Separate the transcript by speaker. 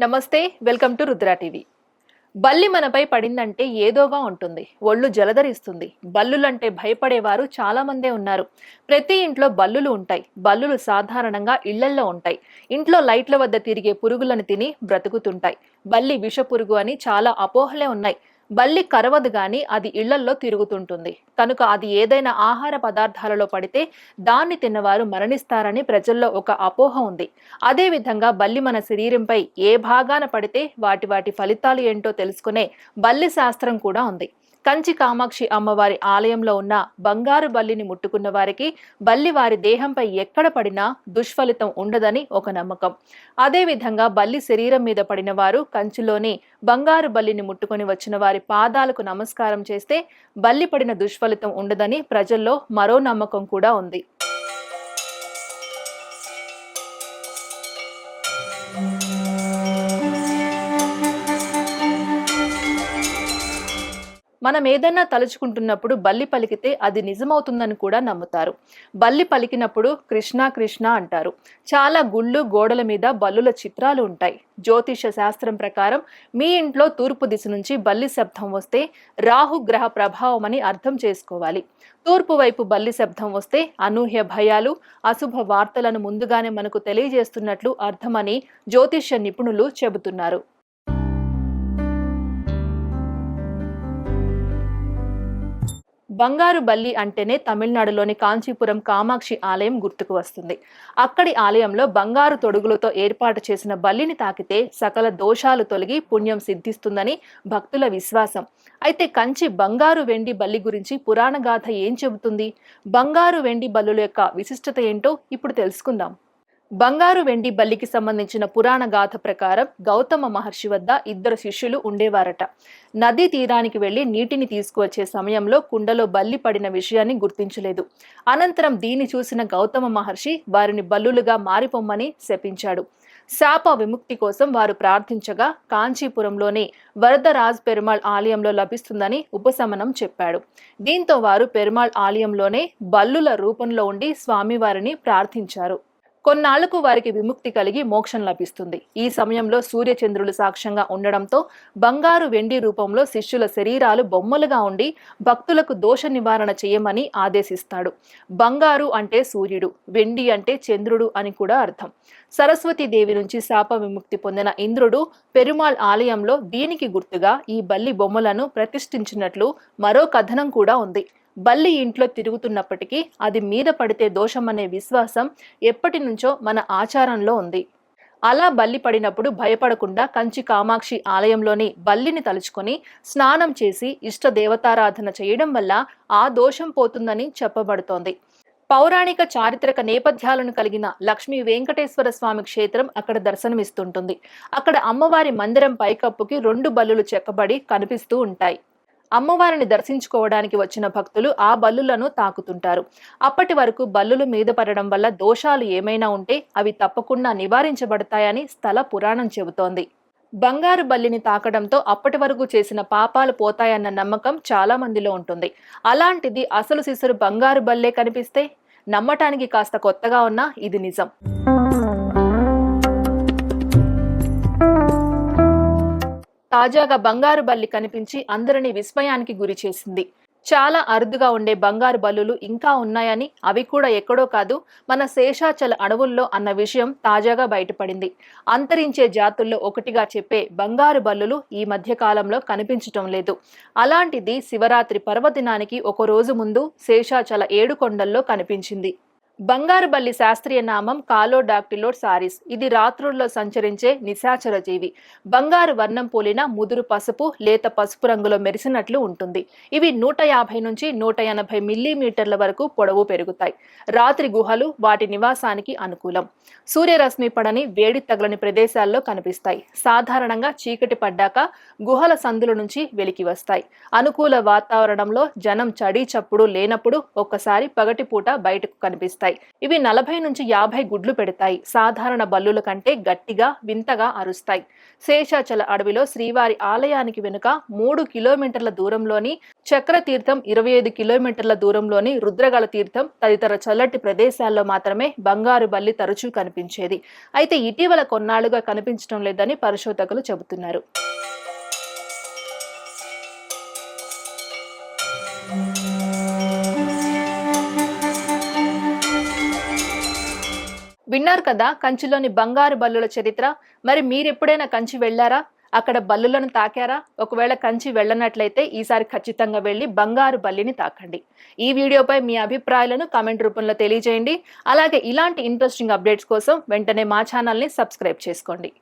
Speaker 1: నమస్తే, welcome to Rudra TV. బల్లి మనపై పడిందంటే ఏదోగా ఉంటుంది, ఒళ్ళు జలధరిస్తుంది. బల్లులంటే భయపడేవారు చాలా మందే ఉన్నారు. ప్రతి ఇంట్లో బల్లులు ఉంటాయి. బల్లులు సాధారణంగా ఇళ్లల్లో ఉంటాయి. ఇంట్లో లైట్ల వద్ద తిరిగే పురుగులను తిని బ్రతుకుతుంటాయి. బల్లి విష పురుగు అని చాలా అపోహలే ఉన్నాయి. బల్లి కరవదు గాని అది ఇళ్లల్లో తిరుగుతుంటుంది కనుక అది ఏదైనా ఆహార పదార్థాలలో పడితే దాన్ని తిన్నవారు మరణిస్తారని ప్రజల్లో ఒక అపోహ ఉంది. అదే విధంగా బల్లి మన శరీరంపై ఏ భాగాన పడితే వాటి ఫలితాలు ఏంటో తెలుసుకునే బల్లి శాస్త్రం కూడా ఉంది. కంచి కామాక్షి అమ్మవారి ఆలయంలో ఉన్న బంగారు బల్లిని ముట్టుకున్న వారికి బల్లి వారి దేహంపై ఎక్కడ పడినా దుష్ఫలితం ఉండదని ఒక నమ్మకం. అదే విధంగా బల్లి శరీరం మీద పడిన వారు కంచిలోని బంగారు బల్లిని ముట్టుకొని వచ్చిన వారి పాదాలకు నమస్కారం చేస్తే బల్లి పడిన దుష్ఫలితం ఉండదని ప్రజల్లో మరో నమ్మకం కూడా ఉంది. మనం ఏదైనా తలుచుకుంటున్నప్పుడు బల్లి పలికితే అది నిజమవుతుందని కూడా నమ్ముతారు. బల్లి పలికినప్పుడు కృష్ణ కృష్ణ అంటారు. చాలా గుళ్ళు గోడల మీద బల్లుల చిత్రాలు ఉంటాయి. జ్యోతిష శాస్త్రం ప్రకారం మీ ఇంట్లో తూర్పు దిశ నుంచి బల్లి శబ్దం వస్తే రాహు గ్రహ ప్రభావం అని అర్థం చేసుకోవాలి. తూర్పు వైపు బల్లి శబ్దం వస్తే అనూహ్య భయాలు, అశుభ వార్తలను ముందుగానే మనకు తెలియజేస్తున్నట్లు అర్థమని జ్యోతిష నిపుణులు చెబుతున్నారు. బంగారు బల్లి అంటేనే తమిళనాడులోని కాంచీపురం కామాక్షి ఆలయం గుర్తుకు వస్తుంది. అక్కడి ఆలయంలో బంగారు తొడుగులతో ఏర్పాటు చేసిన బల్లిని తాకితే సకల దోషాలు తొలగి పుణ్యం సిద్ధిస్తుందని భక్తుల విశ్వాసం. అయితే కంచి బంగారు వెండి బల్లి గురించి పురాణ గాథ ఏం చెబుతుంది? బంగారు వెండి బల్లుల యొక్క విశిష్టత ఏంటో ఇప్పుడు తెలుసుకుందాం. బంగారు వెండి బల్లికి సంబంధించిన పురాణ గాథ ప్రకారం గౌతమ మహర్షి వద్ద ఇద్దరు శిష్యులు ఉండేవారట. నదీ తీరానికి వెళ్లి నీటిని తీసుకువచ్చే సమయంలో కుండలో బల్లి పడిన విషయాన్ని గుర్తించలేదు. అనంతరం దీన్ని చూసిన గౌతమ మహర్షి వారిని బల్లులుగా మారిపోమ్మని శపించాడు. శాప విముక్తి కోసం వారు ప్రార్థించగా కాంచీపురంలోని వరదరాజ్ పెరుమాళ్ ఆలయంలో లభిస్తుందని ఉపశమనం చెప్పాడు. దీంతో వారు పెరుమాళ్ ఆలయంలోనే బల్లుల రూపంలో ఉండి స్వామివారిని ప్రార్థించారు. కొన్నాళ్లకు వారికి విముక్తి కలిగి మోక్షం లభిస్తుంది. ఈ సమయంలో సూర్యచంద్రులు సాక్ష్యంగా ఉండడంతో బంగారు వెండి రూపంలో శిష్యుల శరీరాలు బొమ్మలుగా ఉండి భక్తులకు దోష నివారణ చేయమని ఆదేశిస్తాడు. బంగారు అంటే సూర్యుడు, వెండి అంటే చంద్రుడు అని కూడా అర్థం. సరస్వతీదేవి నుంచి శాప విముక్తి పొందిన ఇంద్రుడు పెరుమాళ్ ఆలయంలో దీనికి గుర్తుగా ఈ బల్లి బొమ్మలను ప్రతిష్ఠించినట్లు మరో కథనం కూడా ఉంది. బల్లి ఇంట్లో తిరుగుతున్నప్పటికీ అది మీద పడితే దోషమనే విశ్వాసం ఎప్పటి నుంచో మన ఆచారంలో ఉంది. అలా బల్లి పడినప్పుడు భయపడకుండా కంచి కామాక్షి ఆలయంలోని బల్లిని తలుచుకొని స్నానం చేసి ఇష్ట దేవతారాధన చేయడం వల్ల ఆ దోషం పోతుందని చెప్పబడుతోంది. పౌరాణిక చారిత్రక నేపథ్యాలను కలిగిన లక్ష్మీ వెంకటేశ్వర స్వామి క్షేత్రం అక్కడ దర్శనమిస్తుంటుంది. అక్కడ అమ్మవారి మందిరం పైకప్పుకి 2 బల్లులు చెక్కబడి కనిపిస్తూ ఉంటాయి. అమ్మవారిని దర్శించుకోవడానికి వచ్చిన భక్తులు ఆ బల్లులను తాకుతుంటారు. అప్పటి వరకు బల్లులు మీద పడడం వల్ల దోషాలు ఏమైనా ఉంటే అవి తప్పకుండా నివారించబడతాయని స్థల పురాణం చెబుతోంది. బంగారు బల్లిని తాకడంతో అప్పటి వరకు చేసిన పాపాలు పోతాయన్న నమ్మకం చాలా మందిలో ఉంటుంది. అలాంటిది అసలు సిసరు బంగారు బల్లే కనిపిస్తే నమ్మటానికి కాస్త కొత్తగా ఉన్నా ఇది నిజం. తాజాగా బంగారు బల్లి కనిపించి అందరినీ విస్మయానికి గురి చేసింది. చాలా అరుదుగా ఉండే బంగారు బల్లులు ఇంకా ఉన్నాయని, అవి కూడా ఎక్కడో కాదు మన శేషాచల అడవుల్లో అన్న విషయం తాజాగా బయటపడింది. అంతరించే జాతుల్లో ఒకటిగా చెప్పే బంగారు బల్లులు ఈ మధ్య కాలంలో కనిపించటం లేదు. అలాంటిది శివరాత్రి పర్వదినానికి ఒక రోజు ముందు శేషాచల 7 కొండల్లో కనిపించింది. బంగారు బల్లి శాస్త్రీయ నామం కాలోడాక్టిలోర్ సారిస్. ఇది రాత్రుల్లో సంచరించే నిశాచర జీవి. బంగారు వర్ణం పోలిన ముదురు పసుపు, లేత పసుపు రంగులో మెరిసినట్లు ఉంటుంది. ఇవి 150 నుంచి 180 మిల్లీమీటర్ల వరకు పొడవు పెరుగుతాయి. రాత్రి గుహలు వాటి నివాసానికి అనుకూలం. సూర్యరశ్మి పడని, వేడి తగలని ప్రదేశాల్లో కనిపిస్తాయి. సాధారణంగా చీకటి పడ్డాక గుహల సందుల నుంచి వెలికి వస్తాయి. అనుకూల వాతావరణంలో జనం చడి చప్పుడు లేనప్పుడు ఒక్కసారి పగటిపూట బయటకు కనిపిస్తాయి. ఉంటాయి. ఇవి 40 నుంచి 50 గుడ్లు పెడతాయి. సాధారణ బల్లుల కంటే గట్టిగా వింతగా అరుస్తాయి. శేషాచల అడవిలో శ్రీవారి ఆలయానికి వెనుక 3 కిలోమీటర్ల దూరంలోని చక్రతీర్థం, 25 కిలోమీటర్ల దూరంలోని రుద్రగల తీర్థం తదితర చల్లటి ప్రదేశాల్లో మాత్రమే బంగారు బల్లి తరచూ కనిపించేది. అయితే ఇటీవల కొన్నాళ్లుగా కనిపించడం లేదని పరిశోధకులు చెబుతున్నారు. విన్నారు కదా కంచిలోని బంగారు బల్లుల చరిత్ర. మరి మీరెప్పుడైనా కంచి వెళ్లారా? అక్కడ బల్లులను తాకారా? ఒకవేళ కంచి వెళ్ళనట్లయితే ఈసారి ఖచ్చితంగా వెళ్లి బంగారు బల్లిని తాకండి. ఈ వీడియోపై మీ అభిప్రాయాలను కామెంట్ రూపంలో తెలియజేయండి. అలాగే ఇలాంటి ఇంట్రెస్టింగ్ అప్డేట్స్ కోసం వెంటనే మా ఛానల్ని సబ్స్క్రైబ్ చేసుకోండి.